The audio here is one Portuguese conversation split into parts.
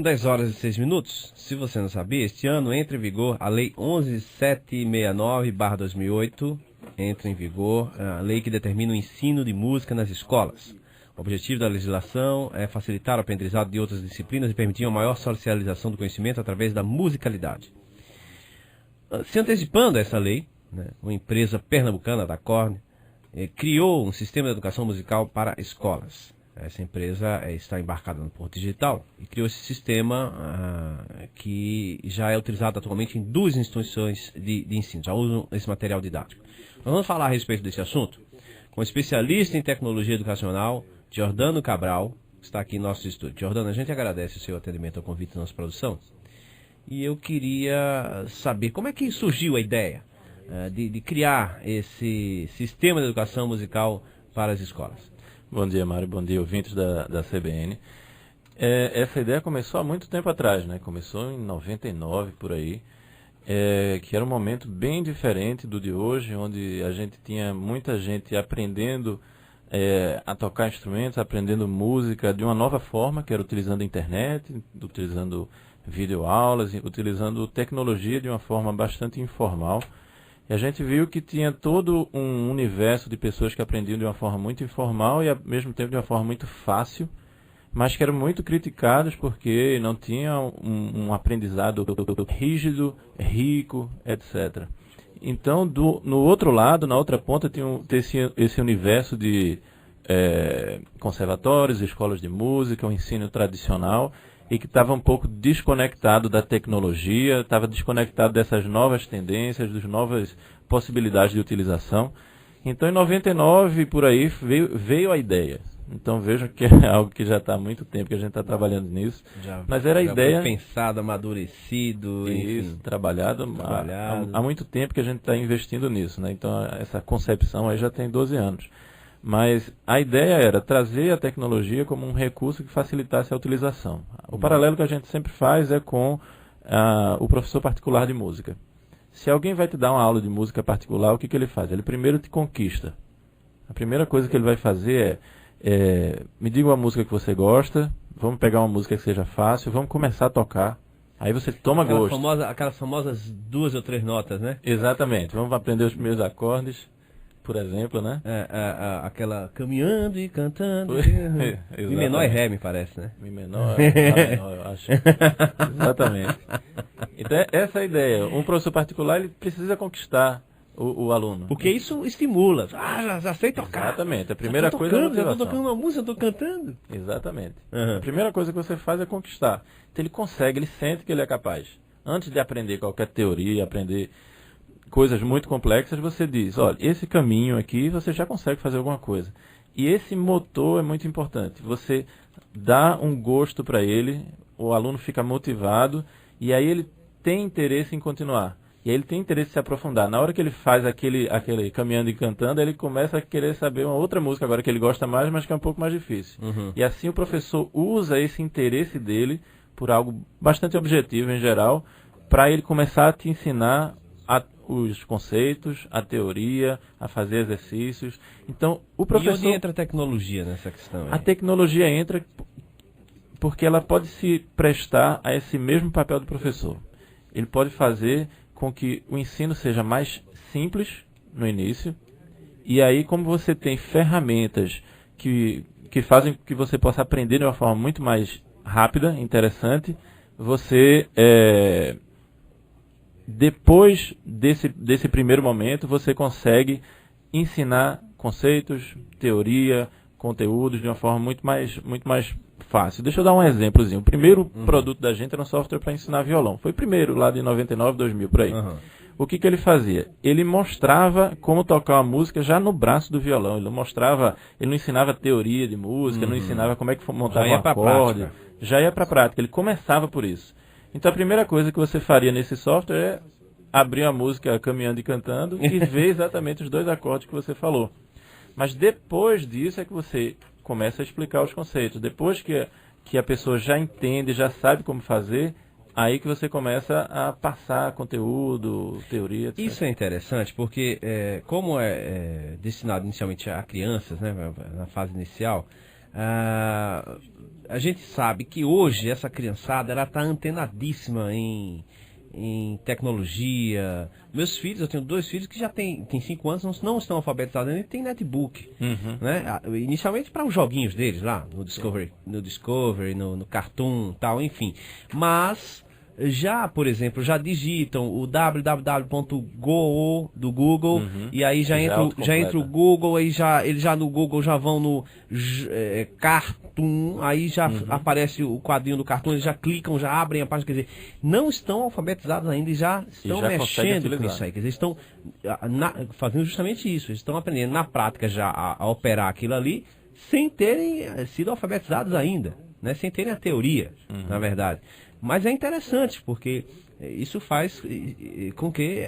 10 horas e 6 minutos. Se você não sabia, este ano entra em vigor a Lei 11.769/2008. Entra em vigor a lei que determina o ensino de música nas escolas. O objetivo da legislação é facilitar o aprendizado de outras disciplinas e permitir uma maior socialização do conhecimento através da musicalidade. Se antecipando a essa lei, uma empresa pernambucana da Corne criou um sistema de educação musical para escolas. Essa empresa está embarcada no Porto Digital e criou esse sistema que já é utilizado atualmente em 2 instituições de ensino, já usam esse material didático. Nós vamos falar a respeito desse assunto com o especialista em tecnologia educacional, Jordano Cabral, que está aqui em nosso estúdio. Jordano, a gente agradece o seu atendimento ao convite da nossa produção e eu queria saber como é que surgiu a ideia de criar esse sistema de educação musical para as escolas. Bom dia, Mário. Bom dia, ouvintes da CBN. Essa ideia começou há muito tempo atrás, né? Começou em 99, por aí, que era um momento bem diferente do de hoje, onde a gente tinha muita gente aprendendo a tocar instrumentos, aprendendo música de uma nova forma, que era utilizando a internet, utilizando videoaulas, utilizando tecnologia de uma forma bastante informal. E a gente viu que tinha todo um universo de pessoas que aprendiam de uma forma muito informal e ao mesmo tempo de uma forma muito fácil, mas que eram muito criticados porque não tinham um aprendizado rígido, rico, etc. Então, no outro lado, na outra ponta, tinha esse universo de conservatórios, escolas de música, o ensino tradicional, e que estava um pouco desconectado da tecnologia, estava desconectado dessas novas tendências, das novas possibilidades de utilização. Então, em 99, por aí, veio a ideia. Então, vejam que é algo que já está há muito tempo que a gente está trabalhando nisso. Mas era a ideia... Foi pensado, amadurecido... Isso, enfim, trabalhado. Há muito tempo que a gente está investindo nisso, né? Então, essa concepção aí já tem 12 anos. Mas a ideia era trazer a tecnologia como um recurso que facilitasse a utilização. O paralelo que a gente sempre faz é com o professor particular de música. Se alguém vai te dar uma aula de música particular, o que ele faz? Ele primeiro te conquista. A primeira coisa que ele vai fazer me diga uma música que você gosta, vamos pegar uma música que seja fácil, vamos começar a tocar. Aí você toma gosto. Aquelas famosas 2 ou 3 notas, né? Exatamente. Vamos aprender os primeiros acordes, por exemplo, né? Aquela caminhando e cantando. Mi menor e Ré, me parece, né? Mi menor, Lá menor, eu acho. Exatamente. Então, essa é a ideia. Um professor particular, ele precisa conquistar o aluno. Porque isso estimula. Já sei tocar. Exatamente. A primeira coisa é a motivação. Eu estou tocando uma música, eu estou cantando. Exatamente. A primeira coisa que você faz é conquistar. Então, ele consegue, ele sente que ele é capaz. Antes de aprender qualquer teoria, aprender coisas muito complexas, você diz, olha, esse caminho aqui você já consegue fazer alguma coisa. E esse motor é muito importante. Você dá um gosto para ele, o aluno fica motivado, e aí ele tem interesse em continuar. E aí ele tem interesse em se aprofundar. Na hora que ele faz aquele caminhando e cantando, ele começa a querer saber uma outra música agora que ele gosta mais, mas que é um pouco mais difícil. E assim o professor usa esse interesse dele por algo bastante objetivo em geral, para ele começar a te ensinar os conceitos, a teoria, a fazer exercícios. Então, o professor... E onde entra a tecnologia nessa questão aí? A tecnologia entra porque ela pode se prestar a esse mesmo papel do professor. Ele pode fazer com que o ensino seja mais simples no início, e aí, como você tem ferramentas que fazem que você possa aprender de uma forma muito mais rápida, interessante, você... Depois desse primeiro momento, você consegue ensinar conceitos, teoria, conteúdos de uma forma muito mais fácil. Deixa eu dar um exemplozinho. O primeiro produto da gente era um software para ensinar violão. Foi o primeiro, lá de 99, 2000, por aí. O que ele fazia? Ele mostrava como tocar uma música já no braço do violão. Ele não ensinava teoria de música, não ensinava como é que montava um acorde. Já ia para a prática. Ele começava por isso. Então a primeira coisa que você faria nesse software é abrir a música caminhando e cantando e ver exatamente os 2 acordes que você falou. Mas depois disso é que você começa a explicar os conceitos. Depois que a pessoa já entende, já sabe como fazer, aí que você começa a passar conteúdo, teoria, etc. Isso é interessante porque como é destinado inicialmente a crianças, né, na fase inicial, A gente sabe que hoje essa criançada ela está antenadíssima em tecnologia. Meus filhos, eu tenho 2 filhos que já têm 5 anos, não estão alfabetizados ainda, e tem netbook. Né? Inicialmente para os joguinhos deles lá, no Discovery, no Cartoon, tal, enfim. Mas já, por exemplo, já digitam o www.go do Google, e aí já entra o Google, aí eles já no Google já vão no Cartoon, aí já aparece o quadrinho do Cartoon, eles já clicam, já abrem a página, quer dizer, não estão alfabetizados ainda e já estão mexendo com isso aí, quer dizer, estão fazendo justamente isso, eles estão aprendendo na prática já a operar aquilo ali, sem terem sido alfabetizados ainda, né? Sem terem a teoria, na verdade. Mas é interessante, porque isso faz com que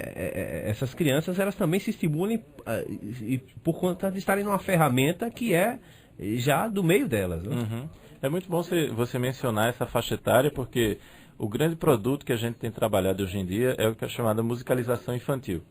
essas crianças elas também se estimulem por conta de estarem numa ferramenta que é já do meio delas. Né? É muito bom você mencionar essa faixa etária, porque o grande produto que a gente tem trabalhado hoje em dia é o que é chamada musicalização infantil,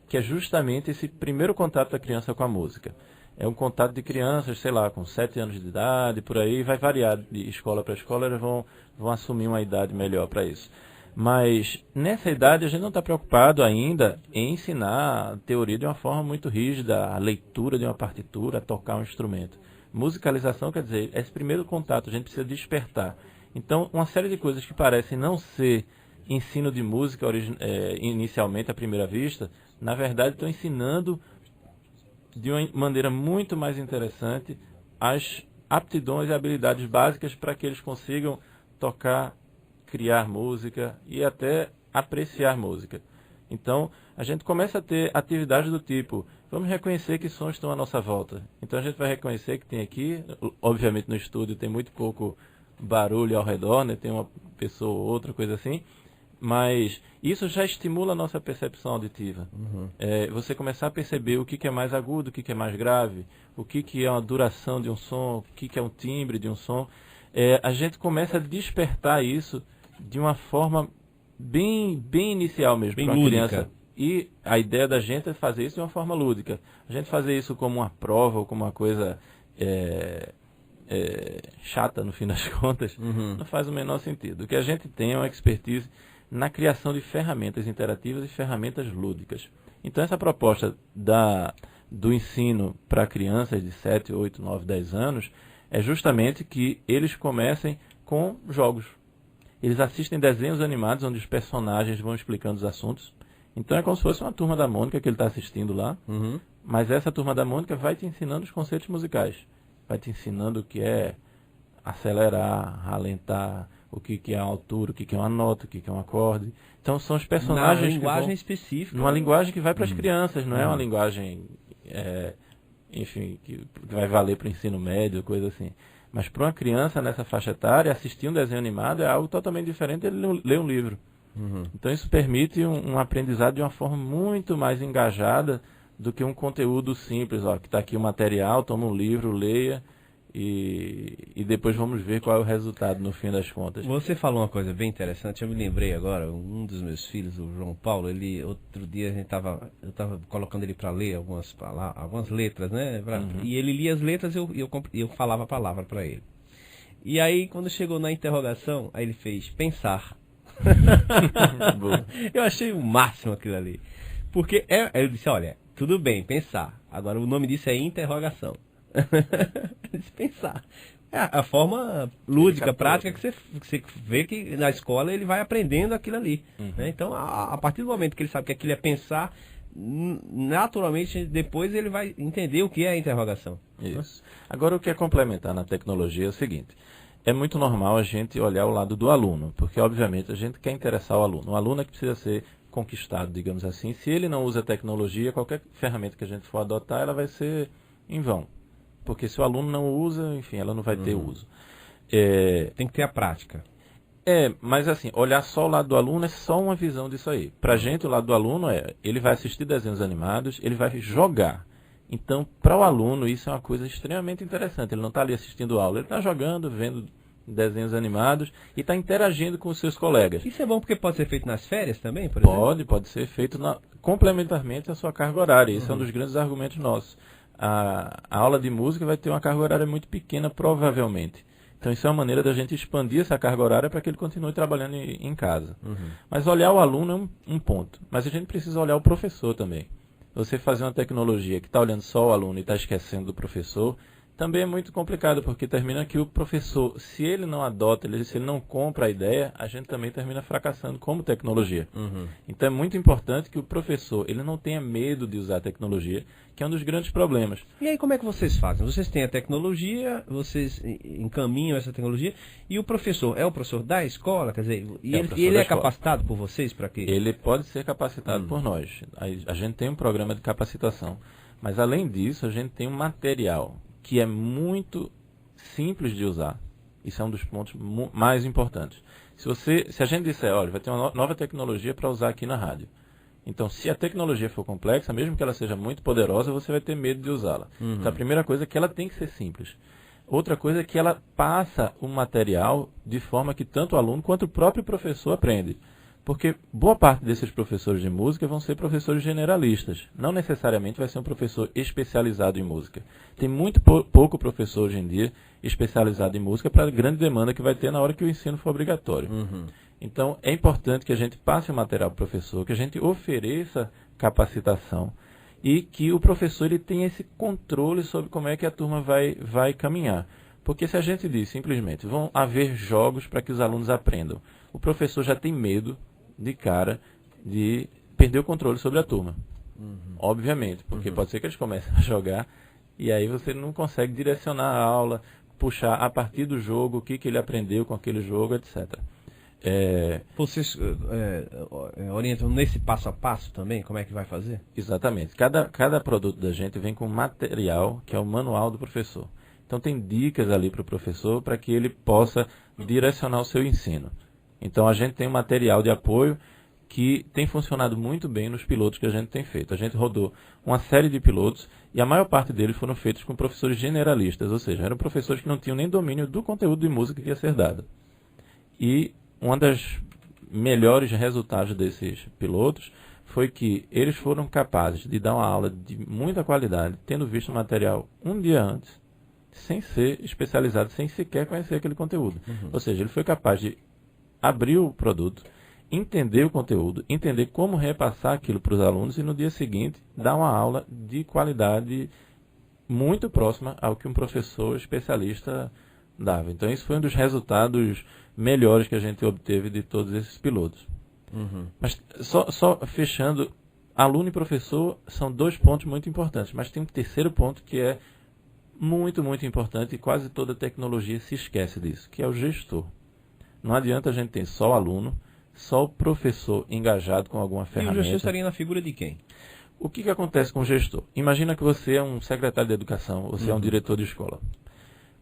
que é justamente esse primeiro contato da criança com a música. É um contato de crianças, sei lá, com 7 anos de idade, por aí, vai variar de escola para escola, eles vão assumir uma idade melhor para isso. Mas nessa idade a gente não está preocupado ainda em ensinar a teoria de uma forma muito rígida, a leitura de uma partitura, a tocar um instrumento. Musicalização quer dizer, esse primeiro contato a gente precisa despertar. Então, uma série de coisas que parecem não ser ensino de música inicialmente à primeira vista, na verdade estão ensinando de uma maneira muito mais interessante as aptidões e habilidades básicas para que eles consigam tocar, criar música e até apreciar música. Então, a gente começa a ter atividades do tipo, vamos reconhecer que sons estão à nossa volta. Então, a gente vai reconhecer que tem aqui, obviamente no estúdio tem muito pouco barulho ao redor, né? Tem uma pessoa ou outra, coisa assim, mas isso já estimula a nossa percepção auditiva. Você começar a perceber o que é mais agudo, o que é mais grave, o que é uma duração de um som, o que é um timbre de um som. A gente começa a despertar isso de uma forma bem inicial mesmo, bem para uma lúdica. criança. E a ideia da gente é fazer isso de uma forma lúdica. A gente fazer isso como uma prova ou como uma coisa chata, no fim das contas, não faz o menor sentido. O que a gente tem é uma expertise na criação de ferramentas interativas e ferramentas lúdicas. Então, essa proposta do ensino para crianças de 7, 8, 9, 10 anos é justamente que eles comecem com jogos. Eles assistem desenhos animados onde os personagens vão explicando os assuntos. Então, é como se fosse uma Turma da Mônica que ele está assistindo lá, mas essa Turma da Mônica vai te ensinando os conceitos musicais. Vai te ensinando o que é acelerar, ralentar, o que é a altura, o que é uma nota, o que é um acorde. Então são os personagens... Numa linguagem específica. Numa linguagem que vai para as crianças, não é uma linguagem, enfim, que vai valer para o ensino médio, coisa assim. Mas para uma criança nessa faixa etária, assistir um desenho animado é algo totalmente diferente de ler um livro. Então isso permite um aprendizado de uma forma muito mais engajada do que um conteúdo simples, que está aqui o material, toma um livro, leia, e depois vamos ver qual é o resultado no fim das contas. Você falou uma coisa bem interessante, eu me lembrei agora, um dos meus filhos, o João Paulo, outro dia eu estava colocando ele para ler algumas letras, né? E ele lia as letras e eu falava a palavra para ele. E aí, quando chegou na interrogação, aí ele fez pensar. Eu achei o máximo aquilo ali. Porque ele disse, olha, tudo bem, pensar. Agora o nome disso é interrogação. Pensar. É a forma lúdica, prática que você vê que na escola ele vai aprendendo aquilo ali. Né? Então, a partir do momento que ele sabe que aquilo é pensar, naturalmente depois ele vai entender o que é a interrogação. Isso. Agora, o que é complementar na tecnologia é o seguinte: é muito normal a gente olhar o lado do aluno, porque obviamente a gente quer interessar o aluno. O aluno é que precisa ser conquistado, digamos assim. Se ele não usa tecnologia, qualquer ferramenta que a gente for adotar, ela vai ser em vão. Porque se o aluno não usa, enfim, ela não vai ter uso. Tem que ter a prática. Mas assim, olhar só o lado do aluno é só uma visão disso aí. Pra gente, o lado do aluno ele vai assistir desenhos animados, ele vai jogar. Então, para o aluno, isso é uma coisa extremamente interessante. Ele não está ali assistindo aula, ele está jogando, vendo desenhos animados e está interagindo com os seus colegas. Isso é bom porque pode ser feito nas férias também, por exemplo? Pode ser feito complementarmente à sua carga horária. Esse é um dos grandes argumentos nossos. a aula de música vai ter uma carga horária muito pequena, provavelmente. Então, isso é uma maneira da gente expandir essa carga horária para que ele continue trabalhando em casa. Mas olhar o aluno é um ponto. Mas a gente precisa olhar o professor também. Você fazer uma tecnologia que está olhando só o aluno e está esquecendo do professor, também é muito complicado, porque termina que o professor, se ele não adota, se ele não compra a ideia, a gente também termina fracassando como tecnologia. Então é muito importante que o professor ele não tenha medo de usar a tecnologia, que é um dos grandes problemas. E aí como é que vocês fazem? Vocês têm a tecnologia, vocês encaminham essa tecnologia, e o professor é o professor da escola? Quer dizer, ele é capacitado por vocês para quê? Ele pode ser capacitado por nós. A gente tem um programa de capacitação, mas além disso a gente tem um material que é muito simples de usar. Isso é um dos pontos mais importantes. Se a gente disser, olha, vai ter uma nova tecnologia para usar aqui na rádio. Então, se a tecnologia for complexa, mesmo que ela seja muito poderosa, você vai ter medo de usá-la. Então, a primeira coisa é que ela tem que ser simples. Outra coisa é que ela passa o material de forma que tanto o aluno quanto o próprio professor aprende. Porque boa parte desses professores de música vão ser professores generalistas. Não necessariamente vai ser um professor especializado em música. Tem muito pouco professor hoje em dia especializado em música para a grande demanda que vai ter na hora que o ensino for obrigatório. Então, é importante que a gente passe o material para o professor, que a gente ofereça capacitação e que o professor ele tenha esse controle sobre como é que a turma vai caminhar. Porque se a gente diz simplesmente, vão haver jogos para que os alunos aprendam, o professor já tem medo de cara de perder o controle sobre a turma. Obviamente, porque pode ser que eles comecem a jogar e aí você não consegue direcionar a aula, puxar a partir do jogo o que ele aprendeu com aquele jogo, etc. Vocês orientam nesse passo a passo também, como é que vai fazer? Exatamente. Cada produto da gente vem com material, que é o manual do professor. Então tem dicas ali para o professor para que ele possa direcionar o seu ensino. Então a gente tem um material de apoio que tem funcionado muito bem nos pilotos que a gente tem feito. A gente rodou uma série de pilotos e a maior parte deles foram feitos com professores generalistas, ou seja, eram professores que não tinham nem domínio do conteúdo de música que ia ser dado. E um dos melhores resultados desses pilotos foi que eles foram capazes de dar uma aula de muita qualidade, tendo visto o material um dia antes, sem ser especializado, sem sequer conhecer aquele conteúdo. Ou seja, ele foi capaz de abrir o produto, entender o conteúdo, entender como repassar aquilo para os alunos e no dia seguinte dar uma aula de qualidade muito próxima ao que um professor especialista dava. Então isso foi um dos resultados melhores que a gente obteve de todos esses pilotos. Mas só fechando, aluno e professor são dois pontos muito importantes, mas tem um terceiro ponto que é muito, muito importante e quase toda tecnologia se esquece disso, que é o gestor. Não adianta a gente ter só o aluno, só o professor engajado com alguma ferramenta. E o gestor estaria na figura de quem? O que acontece com o gestor? Imagina que você é um secretário de educação, você é um diretor de escola.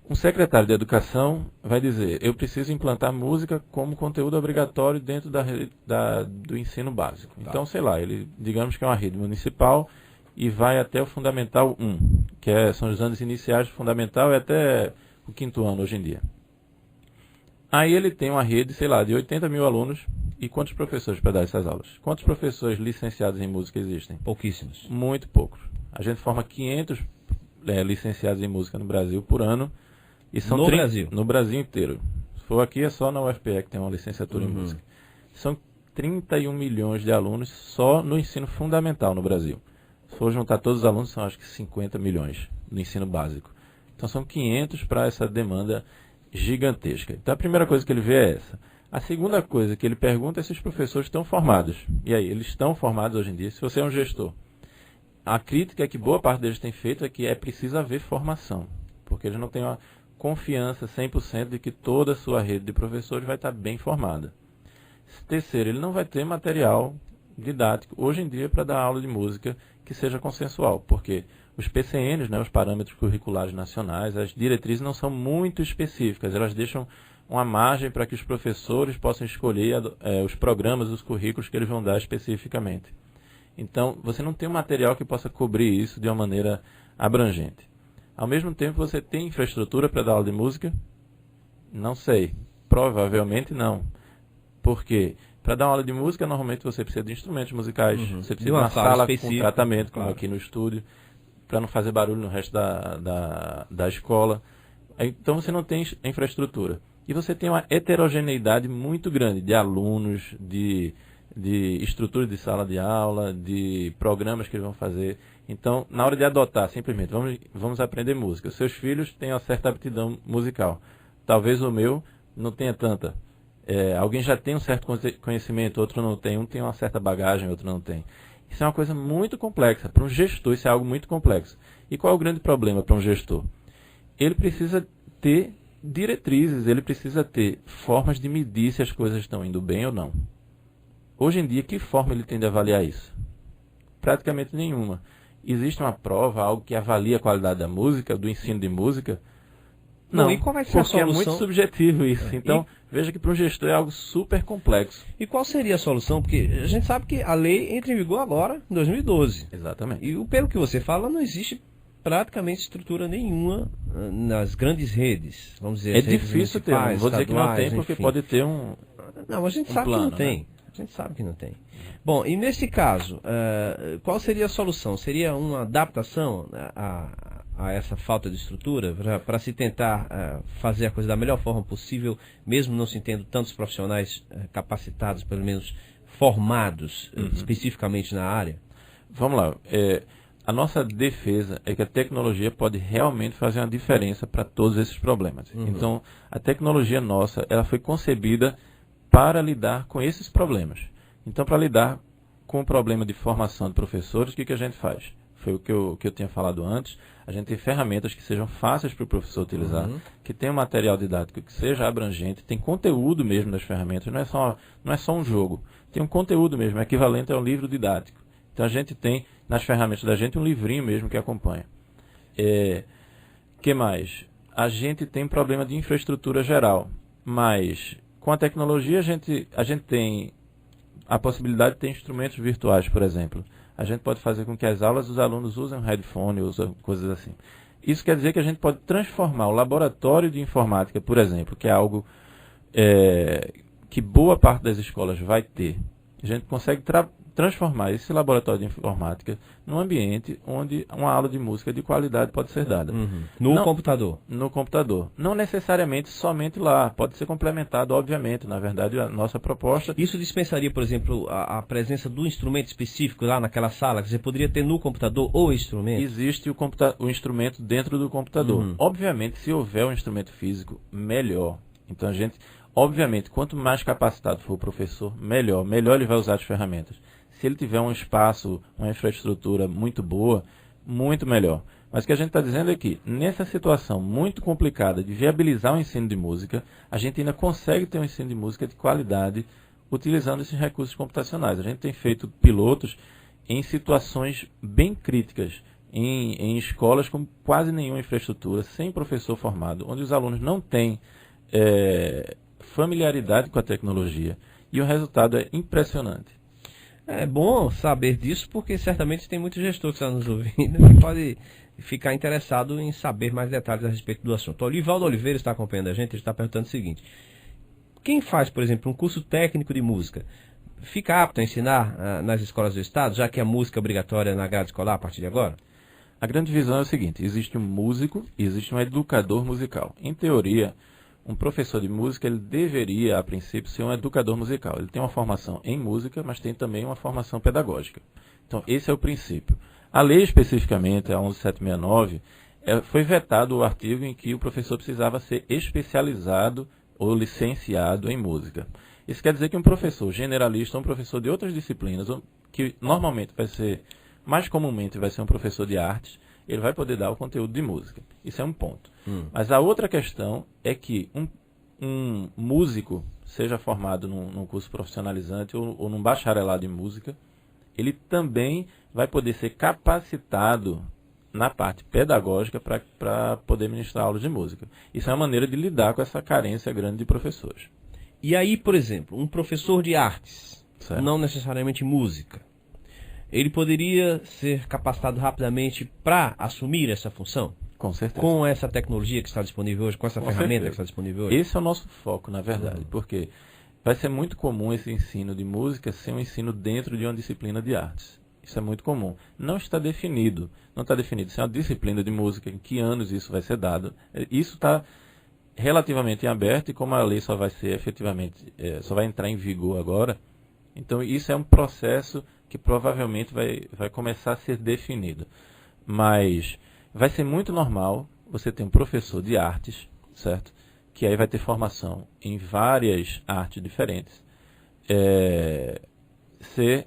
Um secretário de educação vai dizer, eu preciso implantar música como conteúdo obrigatório dentro do ensino básico. Então, sei lá, digamos que é uma rede municipal e vai até o Fundamental 1, que são os anos iniciais do Fundamental e até o 5º ano hoje em dia. Aí ele tem uma rede, sei lá, de 80 mil alunos. E quantos professores para dar essas aulas? Quantos professores licenciados em música existem? Pouquíssimos. Muito poucos. A gente forma 500 licenciados em música no Brasil por ano. E são Brasil? No Brasil inteiro. Se for aqui é só na UFPE que tem uma licenciatura em música. São 31 milhões de alunos só no ensino fundamental no Brasil. Se for juntar todos os alunos, são acho que 50 milhões no ensino básico. Então são 500 para essa demanda gigantesca. Então a primeira coisa que ele vê é essa. A segunda coisa que ele pergunta é se os professores estão formados. E aí, eles estão formados hoje em dia? Se você é um gestor. A crítica que boa parte deles tem feito é que é preciso haver formação. Porque eles não têm uma confiança 100% de que toda a sua rede de professores vai estar bem formada. Terceiro, ele não vai ter material didático hoje em dia para dar aula de música que seja consensual. Porque os PCNs, os parâmetros curriculares nacionais, as diretrizes não são muito específicas, elas deixam uma margem para que os professores possam escolher os programas, os currículos que eles vão dar especificamente. Então, você não tem um material que possa cobrir isso de uma maneira abrangente. Ao mesmo tempo, você tem infraestrutura para dar aula de música? Não sei. Provavelmente não. Por quê? Para dar uma aula de música, normalmente você precisa de instrumentos musicais, você precisa de uma sala com tratamento, como aqui no estúdio. para não fazer barulho no resto da escola. Então você não tem infraestrutura. E você tem uma heterogeneidade muito grande de alunos, de estrutura de sala de aula, de programas que eles vão fazer. Então, na hora de adotar, simplesmente, vamos aprender música. Os seus filhos têm uma certa aptidão musical. Talvez o meu não tenha tanta. Alguém já tem um certo conhecimento, outro não tem. Um tem uma certa bagagem, outro não tem. Isso é uma coisa muito complexa. Para um gestor, isso é algo muito complexo. E qual é o grande problema para um gestor? Ele precisa ter diretrizes, ele precisa ter formas de medir se as coisas estão indo bem ou não. Hoje em dia, que forma ele tem de avaliar isso? Praticamente nenhuma. Existe uma prova, algo que avalia a qualidade da música, do ensino de música? Não, e qual vai ser a solução? É muito subjetivo isso. Então, veja que para um gestor é algo super complexo. E qual seria a solução? Porque a gente sabe que a lei entra em vigor agora, em 2012. Exatamente. E pelo que você fala, não existe praticamente estrutura nenhuma nas grandes redes. Vamos dizer, é difícil ter, não vou dizer que não tem, porque enfim. Pode ter um. Não, a gente sabe plano, que não tem. Né? A gente sabe que não tem. Bom, e nesse caso, qual seria a solução? Seria uma adaptação a essa falta de estrutura para se tentar fazer a coisa da melhor forma possível, mesmo não se tendo tantos profissionais capacitados, pelo menos formados especificamente na área? Vamos lá. A nossa defesa é que a tecnologia pode realmente fazer uma diferença para todos esses problemas. Então, a tecnologia nossa, ela foi concebida para lidar com esses problemas. Então, para lidar com o problema de formação de professores, o que a gente faz? Foi o que eu tinha falado antes. A gente tem ferramentas que sejam fáceis para o professor utilizar, que tenham material didático que seja abrangente, tem conteúdo mesmo das ferramentas, não é só um jogo. Tem um conteúdo mesmo, equivalente a um livro didático. Então, a gente tem nas ferramentas da gente um livrinho mesmo que acompanha. Que mais? A gente tem problema de infraestrutura geral, mas com a tecnologia a gente tem a possibilidade de ter instrumentos virtuais, por exemplo. A gente pode fazer com que as aulas dos alunos usem um headphone, usem coisas assim. Isso quer dizer que a gente pode transformar o laboratório de informática, por exemplo, que é algo que boa parte das escolas vai ter. A gente consegue transformar esse laboratório de informática num ambiente onde uma aula de música de qualidade pode ser dada. No computador? No computador. Não necessariamente somente lá. Pode ser complementado, obviamente. Na verdade, a nossa proposta... Isso dispensaria, por exemplo, a presença do instrumento específico lá naquela sala? Que você poderia ter no computador o instrumento? Existe o instrumento dentro do computador. Obviamente, se houver um instrumento físico, melhor. Então, a gente... Obviamente, quanto mais capacitado for o professor, melhor ele vai usar as ferramentas. Se ele tiver um espaço, uma infraestrutura muito boa, muito melhor. Mas o que a gente está dizendo é que, nessa situação muito complicada de viabilizar o ensino de música, a gente ainda consegue ter um ensino de música de qualidade utilizando esses recursos computacionais. A gente tem feito pilotos em situações bem críticas, em escolas com quase nenhuma infraestrutura, sem professor formado, onde os alunos não têm familiaridade com a tecnologia. E o resultado é impressionante. É bom saber disso, porque certamente tem muito gestor que está nos ouvindo que pode ficar interessado em saber mais detalhes a respeito do assunto. O Olivaldo Oliveira está acompanhando a gente, ele está perguntando o seguinte: quem faz, por exemplo, um curso técnico de música, fica apto a ensinar nas escolas do Estado, já que a música é obrigatória na grade escolar a partir de agora? A grande visão é o seguinte: existe um músico e existe um educador musical. Em teoria, um professor de música, ele deveria, a princípio, ser um educador musical. Ele tem uma formação em música, mas tem também uma formação pedagógica. Então, esse é o princípio. A lei, especificamente, a 11769, foi vetado o artigo em que o professor precisava ser especializado ou licenciado em música. Isso quer dizer que um professor generalista, um professor de outras disciplinas, que normalmente mais comumente vai ser um professor de artes, ele vai poder dar o conteúdo de música. Isso é um ponto. Mas a outra questão é que um músico, seja formado num curso profissionalizante ou num bacharelado em música, ele também vai poder ser capacitado na parte pedagógica para poder ministrar aulas de música. Isso é uma maneira de lidar com essa carência grande de professores. E aí, por exemplo, um professor de artes, certo, não necessariamente música, ele poderia ser capacitado rapidamente para assumir essa função? Com certeza. Com essa tecnologia que está disponível hoje, com essa ferramenta que está disponível hoje? Esse é o nosso foco, na verdade, porque vai ser muito comum esse ensino de música ser um ensino dentro de uma disciplina de artes. Isso é muito comum. Não está definido. Não está definido se é uma disciplina de música, em que anos isso vai ser dado. Isso está relativamente em aberto, e como a lei só vai ser efetivamente, só vai entrar em vigor agora, então isso é um processo que provavelmente vai começar a ser definido. Mas vai ser muito normal você ter um professor de artes, certo? Que aí vai ter formação em várias artes diferentes. Ser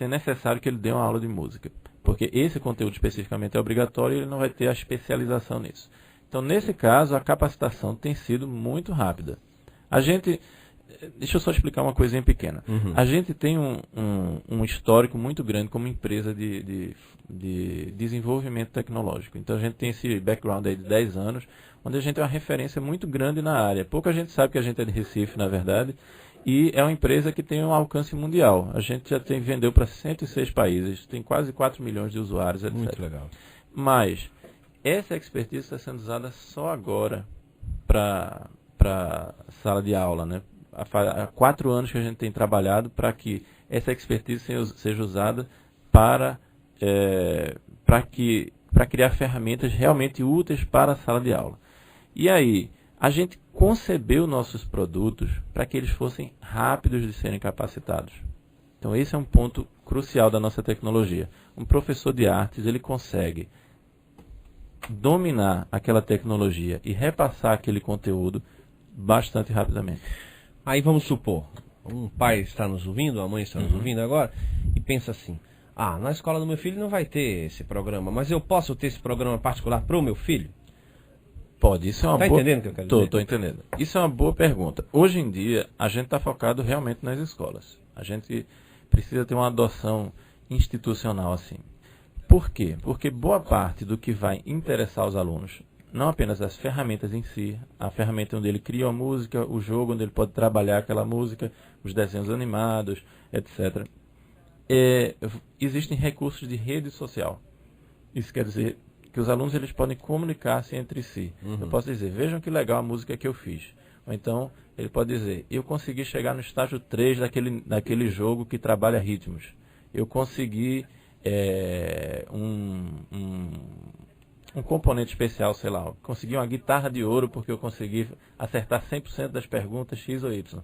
necessário que ele dê uma aula de música, porque esse conteúdo especificamente é obrigatório e ele não vai ter a especialização nisso. Então, nesse caso, a capacitação tem sido muito rápida. Deixa eu só explicar uma coisinha pequena. Uhum. A gente tem um histórico muito grande como empresa de desenvolvimento tecnológico. Então, a gente tem esse background aí de 10 anos, onde a gente é uma referência muito grande na área. Pouca gente sabe que a gente é de Recife, na verdade, e é uma empresa que tem um alcance mundial. A gente já vendeu para 106 países, tem quase 4 milhões de usuários, etc. Muito legal. Mas essa expertise está sendo usada só agora para sala de aula, né? Há 4 anos que a gente tem trabalhado para que essa expertise seja usada para criar ferramentas realmente úteis para a sala de aula. E aí, a gente concebeu nossos produtos para que eles fossem rápidos de serem capacitados. Então, esse é um ponto crucial da nossa tecnologia. Um professor de artes, ele consegue dominar aquela tecnologia e repassar aquele conteúdo bastante rapidamente. Aí vamos supor, um pai está nos ouvindo, a mãe está nos ouvindo agora, e pensa assim, na escola do meu filho não vai ter esse programa, mas eu posso ter esse programa particular para o meu filho? Pode, isso é uma boa... entendendo o que eu quero dizer? Estou entendendo. Isso é uma boa pergunta. Hoje em dia, a gente está focado realmente nas escolas. A gente precisa ter uma adoção institucional assim. Por quê? Porque boa parte do que vai interessar os alunos, não apenas as ferramentas em si, a ferramenta onde ele cria a música, o jogo onde ele pode trabalhar aquela música, os desenhos animados, etc. Existem recursos de rede social. Isso quer dizer que os alunos eles podem comunicar-se entre si. Uhum. Eu posso dizer, vejam que legal a música que eu fiz. Ou então, ele pode dizer, eu consegui chegar no estágio 3 daquele jogo que trabalha ritmos. Eu consegui um componente especial, sei lá, consegui uma guitarra de ouro porque eu consegui acertar 100% das perguntas X ou Y.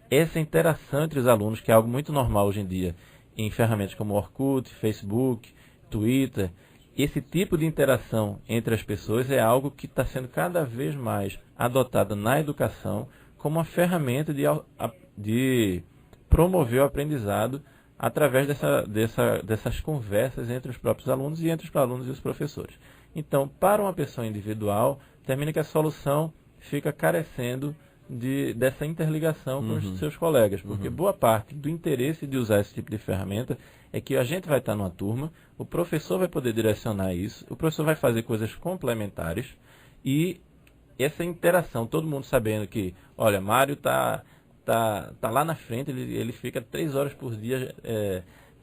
Essa interação entre os alunos, que é algo muito normal hoje em dia, em ferramentas como Orkut, Facebook, Twitter, esse tipo de interação entre as pessoas é algo que está sendo cada vez mais adotado na educação como uma ferramenta de promover o aprendizado através dessas conversas entre os próprios alunos e entre os alunos e os professores. Então, para uma pessoa individual, termina que a solução fica carecendo dessa interligação com os seus colegas, porque boa parte do interesse de usar esse tipo de ferramenta é que a gente vai estar numa turma, o professor vai poder direcionar isso, o professor vai fazer coisas complementares e essa interação, todo mundo sabendo que, olha, Mário tá lá na frente, ele fica 3 horas por dia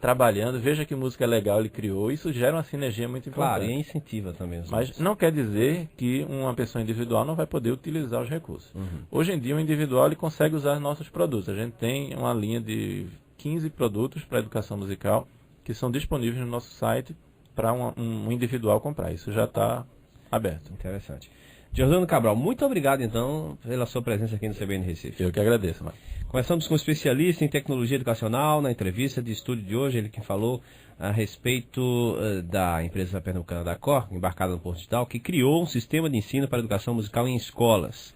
trabalhando, veja que música legal ele criou, isso gera uma sinergia muito importante. Claro, e incentiva também. Mas não quer dizer que uma pessoa individual não vai poder utilizar os recursos. Hoje em dia, o individual ele consegue usar nossos produtos. A gente tem uma linha de 15 produtos para educação musical que são disponíveis no nosso site para um individual comprar. Isso já está aberto. Interessante. Jordano Cabral, muito obrigado então pela sua presença aqui no CBN Recife. Eu que agradeço, Mário. Começamos com um especialista em tecnologia educacional na entrevista de estúdio de hoje, ele que falou a respeito da empresa pernambucana da Cor, embarcada no Porto Digital, que criou um sistema de ensino para educação musical em escolas.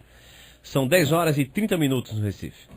São 10 horas e 30 minutos no Recife.